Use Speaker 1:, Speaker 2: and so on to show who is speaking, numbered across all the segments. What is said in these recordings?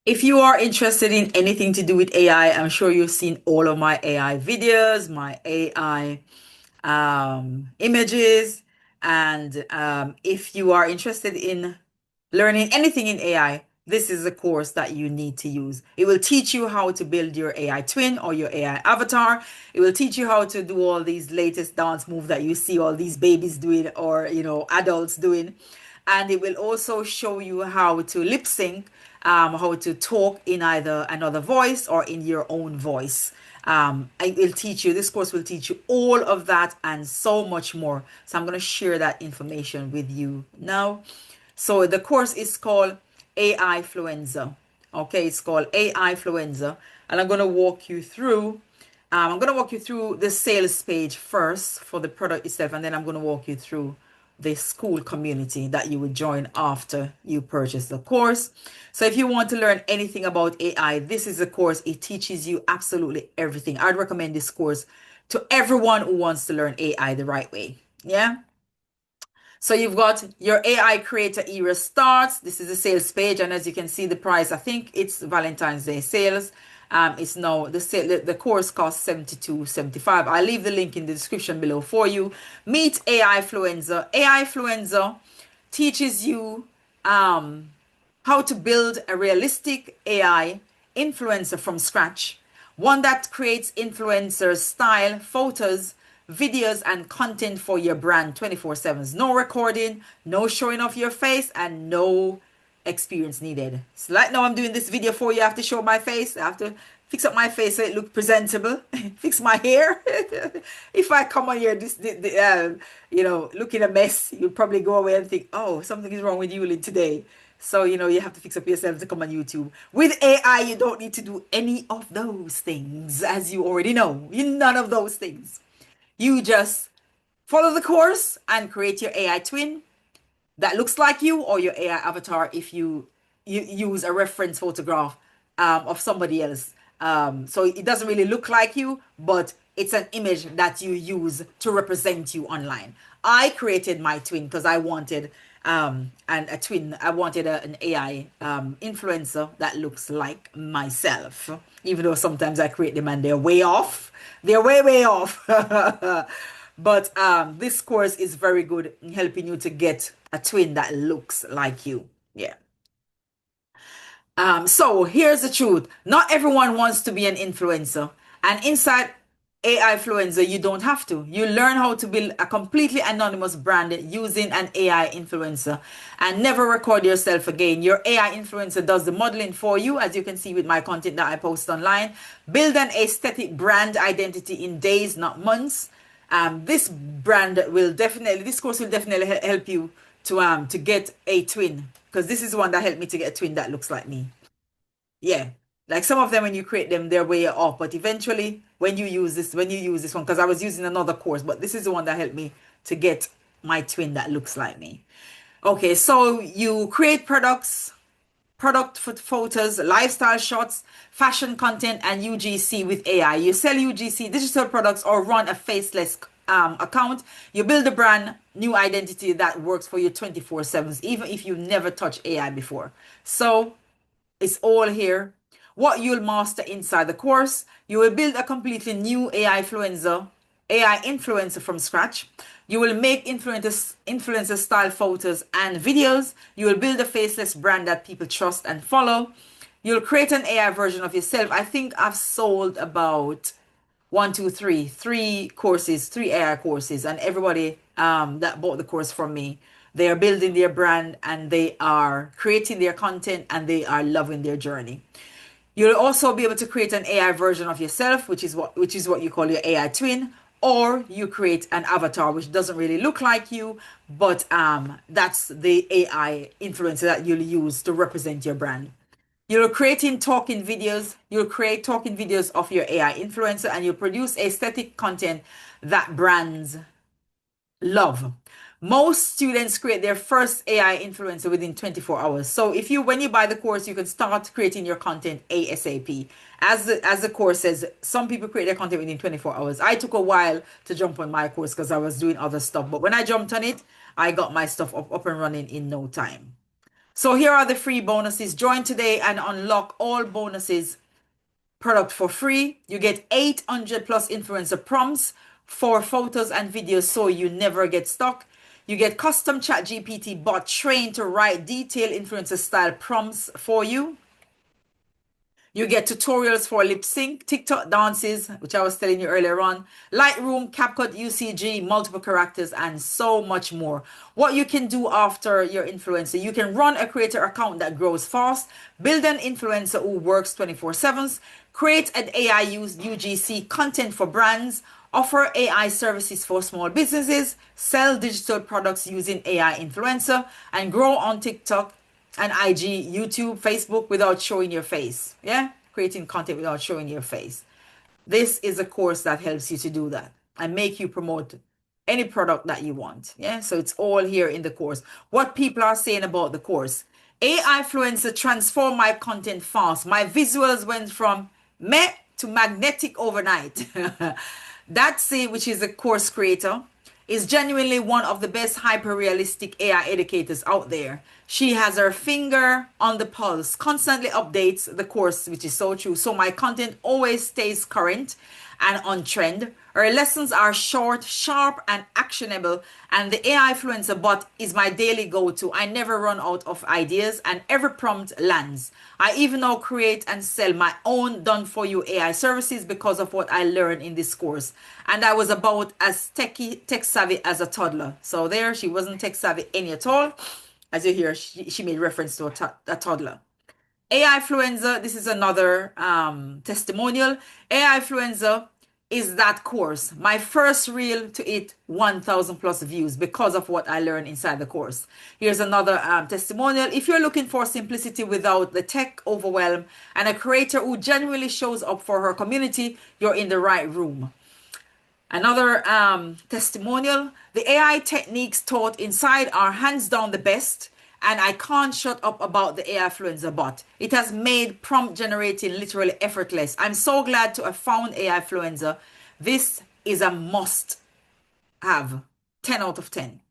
Speaker 1: If you are interested in anything to do with AI, I'm sure you've seen all of my AI videos, my AI images, and if you are interested in learning anything in AI, this is a course that you need to use. It will teach you how to build your AI twin or your AI avatar. It will teach you how to do all these latest dance moves that you see all these babies doing or adults doing. And it will also show you how to lip sync, how to talk in either another voice or in your own voice. It will teach you, this course will teach you all of that and so much more. So I'm going to share that information with you now. So the course is called AIFLUENCER. Okay, it's called AIFLUENCER. And I'm going to walk you through the sales page first for the product itself, and then I'm going to walk you through the school community that you would join after you purchase the course. So if you want to learn anything about AI, this is a course. It teaches you absolutely everything. I'd recommend this course to everyone who wants to learn AI the right way. Yeah. So you've got your AI creator era starts. This is the sales page, and as you can see, the price, I think it's Valentine's Day sales. It's now the course costs 72.75. I'll leave the link in the description below for you. Meet AI Fluencer. AI Fluencer teaches you how to build a realistic AI influencer from scratch, one that creates influencer style photos, videos, and content for your brand 24/7. No recording, no showing off your face, and no experience needed. So like now I'm doing this video for you. I have to show my face. I have to fix up my face so it looks presentable. Fix my hair. If I come on here looking a mess, you'll probably go away and think, oh, something is wrong with you today. So, you have to fix up yourself to come on YouTube. With AI, you don't need to do any of those things, as you already know. None of those things. You just follow the course and create your AI twin that looks like you, or your AI avatar if you use a reference photograph of somebody else. So it doesn't really look like you, but it's an image that you use to represent you online. I created my twin because I wanted an AI influencer that looks like myself. Even though sometimes I create them and they're way off. They're way, way off. But this course is very good in helping you to get a twin that looks like you. Yeah. So here's the truth. Not everyone wants to be an influencer. And inside AI Influencer, you don't have to. You learn how to build a completely anonymous brand using an AI influencer and never record yourself again. Your AI influencer does the modeling for you, as you can see with my content that I post online. Build an aesthetic brand identity in days, not months. This course will definitely help you to get a twin, because this is one that helped me to get a twin that looks like me. Yeah. Like some of them, when you create them, they're way off. But eventually, when you use this one, because I was using another course, but this is the one that helped me to get my twin that looks like me. Okay, so you create photos, lifestyle shots, fashion content, and UGC with AI. You sell UGC, digital products, or run a faceless account. You build a brand new identity that works for you 24/7, even if you never touched AI before. So it's all here. What you'll master inside the course: you will build a completely new AI influencer from scratch. You will make influencer style photos and videos. You will build a faceless brand that people trust and follow. You'll create an AI version of yourself. I think I've sold about three courses, three AI courses, and everybody that bought the course from me, they are building their brand and they are creating their content and they are loving their journey. You'll also be able to create an AI version of yourself, which is what you call your AI twin, or you create an avatar which doesn't really look like you, but that's the AI influencer that you'll use to represent your brand. You'll create talking videos of your AI influencer, and you'll produce aesthetic content that brands love. Most students create their first AI influencer within 24 hours. So when you buy the course, you can start creating your content ASAP. As the course says, some people create their content within 24 hours. I took a while to jump on my course because I was doing other stuff. But when I jumped on it, I got my stuff up and running in no time. So here are the free bonuses. Join today and unlock all bonuses product for free. You get 800 plus influencer prompts for photos and videos so you never get stuck. You get custom chat GPT bot trained to write detailed influencer style prompts for you. You get tutorials for lip sync, TikTok dances, which I was telling you earlier on, Lightroom, CapCut, UCG, multiple characters, and so much more. What you can do after your influencer, you can run a creator account that grows fast, build an influencer who works 24/7, create an AI UGC content for brands, offer AI services for small businesses, sell digital products using AI influencer, and grow on TikTok and IG, YouTube, Facebook without showing your face. Yeah, creating content without showing your face. This is a course that helps you to do that and make you promote any product that you want. Yeah, so it's all here in the course. What people are saying about the course: AIFLUENCER transform my content fast. My visuals went from meh to magnetic overnight. That's it, which is a course creator, is genuinely one of the best hyper-realistic AI educators out there. She has her finger on the pulse, constantly updates the course, which is so true. So my content always stays current and on trend. Her lessons are short, sharp, and actionable. And the AI Influencer bot is my daily go-to. I never run out of ideas and every prompt lands. I even now create and sell my own done-for-you AI services because of what I learned in this course. And I was about as tech savvy as a toddler. So there, she wasn't tech savvy any at all. As you hear, she made reference to a toddler. AI Influencer, this is another testimonial. AI Influencer is that course. My first reel to it 1,000 plus views because of what I learned inside the course. Here's another testimonial. If you're looking for simplicity without the tech overwhelm and a creator who genuinely shows up for her community, you're in the right room. Another testimonial: the AI techniques taught inside are hands down the best, and I can't shut up about the AI Influencer bot. It has made prompt generating literally effortless. I'm so glad to have found AI Influencer. This is a must have. 10 out of 10.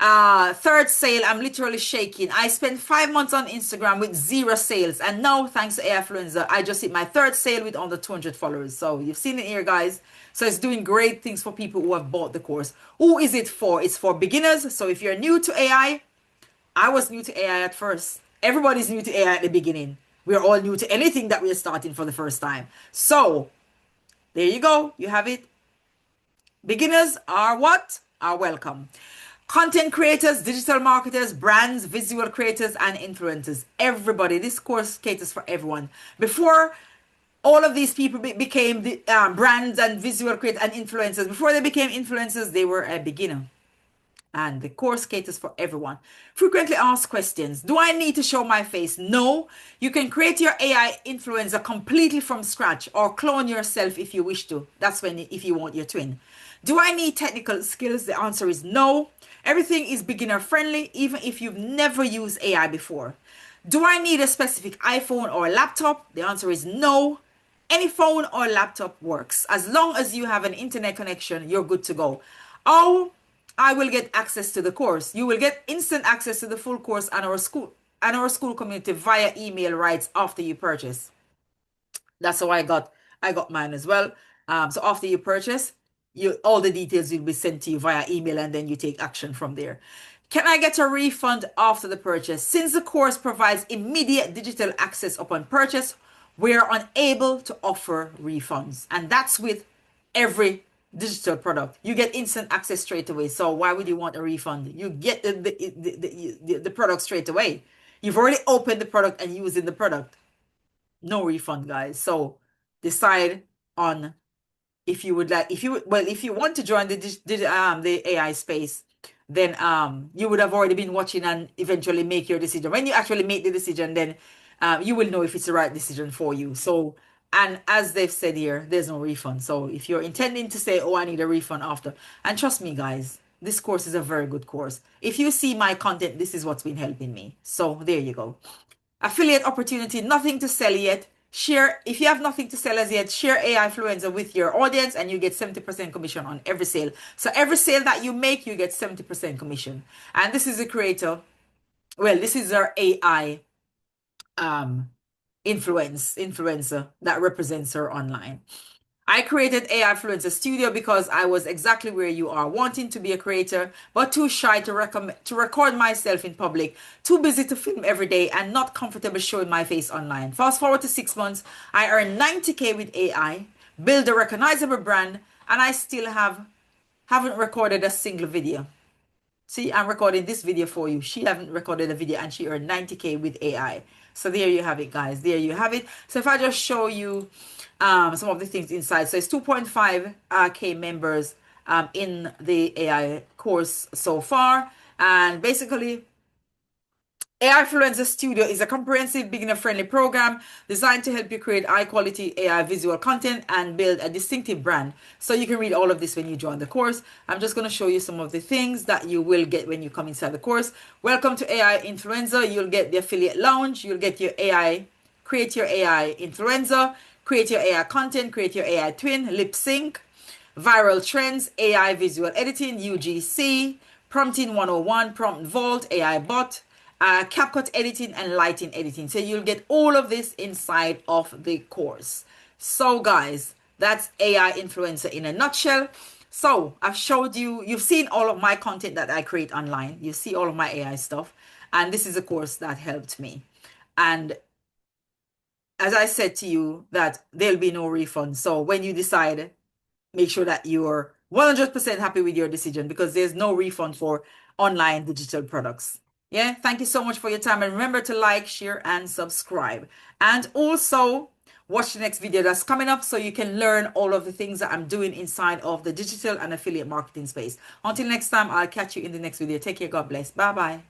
Speaker 1: Third sale, I'm literally shaking. I spent 5 months on Instagram with zero sales, and now thanks to AIFLUENCER, I just hit my third sale with under 200 followers. So you've seen it here, guys. So it's doing great things for people who have bought the course. Who is it for? It's for beginners. So if you're new to AI, I was new to AI at first. Everybody's new to AI at the beginning. We're all new to anything that we're starting for the first time. So there you go. You have it. Beginners are what? Are welcome. Content creators, digital marketers, brands, visual creators, and influencers. Everybody. This course caters for everyone. Before all of these people became the brands and visual creators and influencers, before they became influencers, they were a beginner. And the course caters for everyone. Frequently asked questions. Do I need to show my face? No. You can create your AI influencer completely from scratch or clone yourself if you wish to. That's when, if you want your twin. Do I need technical skills? The answer is no. Everything is beginner friendly, even if you've never used AI before. Do I need a specific iPhone or laptop? The answer is no. Any phone or laptop works. As long as you have an internet connection, you're good to go. Oh, I will get access to the course. You will get instant access to the full course and our school community via email right after you purchase. That's how I got mine as well. So after you purchase, all the details will be sent to you via email, and then you take action from there. Can I get a refund after the purchase? Since the course provides immediate digital access upon purchase, we are unable to offer refunds, and that's with every digital product. You get instant access straight away. So why would you want a refund? You get the product straight away. You've already opened the product and using the product. No refund, guys. So decide on if you would like, if you want to join the AI space, then you would have already been watching and eventually make your decision. When you actually make the decision, then you will know if it's the right decision for you. So, and as they've said here, there's no refund. So if you're intending to say, oh, I need a refund after, and trust me, guys, this course is a very good course. If you see my content, this is what's been helping me. So there you go. Affiliate opportunity, nothing to sell yet. Share, if you have nothing to sell as yet, share AI Influencer with your audience and you get 70% commission on every sale. So every sale that you make, you get 70% commission. And this is a creator Well, this is our AI um, influencer that represents her online. I created AIFLUENCER Studio because I was exactly where you are, wanting to be a creator, but too shy to record myself in public, too busy to film every day, and not comfortable showing my face online. Fast forward to 6 months, I earned 90K with AI, build a recognizable brand, and I still haven't recorded a single video. See, I'm recording this video for you. She haven't recorded a video and she earned 90K with AI. So there you have it, guys. There you have it. So if I just show you some of the things inside. So it's 2.5 K members in the AI course so far. And basically, AIFLUENCER Studio is a comprehensive beginner-friendly program designed to help you create high-quality AI visual content and build a distinctive brand. So you can read all of this when you join the course. I'm just going to show you some of the things that you will get when you come inside the course. Welcome to AI Influencer. You'll get the affiliate lounge. You'll get your AI, create your AI influencer, create your AI content, create your AI twin, lip sync, viral trends, AI visual editing, UGC, prompting 101, prompt vault, AI bot, CapCut editing, and lighting editing. So you'll get all of this inside of the course. So guys, that's AI influencer in a nutshell. So I've showed you, you've seen all of my content that I create online. You see all of my AI stuff. And this is a course that helped me. And as I said to you, that there'll be no refund. So when you decide, make sure that you're 100% happy with your decision, because there's no refund for online digital products. Yeah, thank you so much for your time. And remember to like, share, and subscribe. And also watch the next video that's coming up so you can learn all of the things that I'm doing inside of the digital and affiliate marketing space. Until next time, I'll catch you in the next video. Take care. God bless. Bye bye.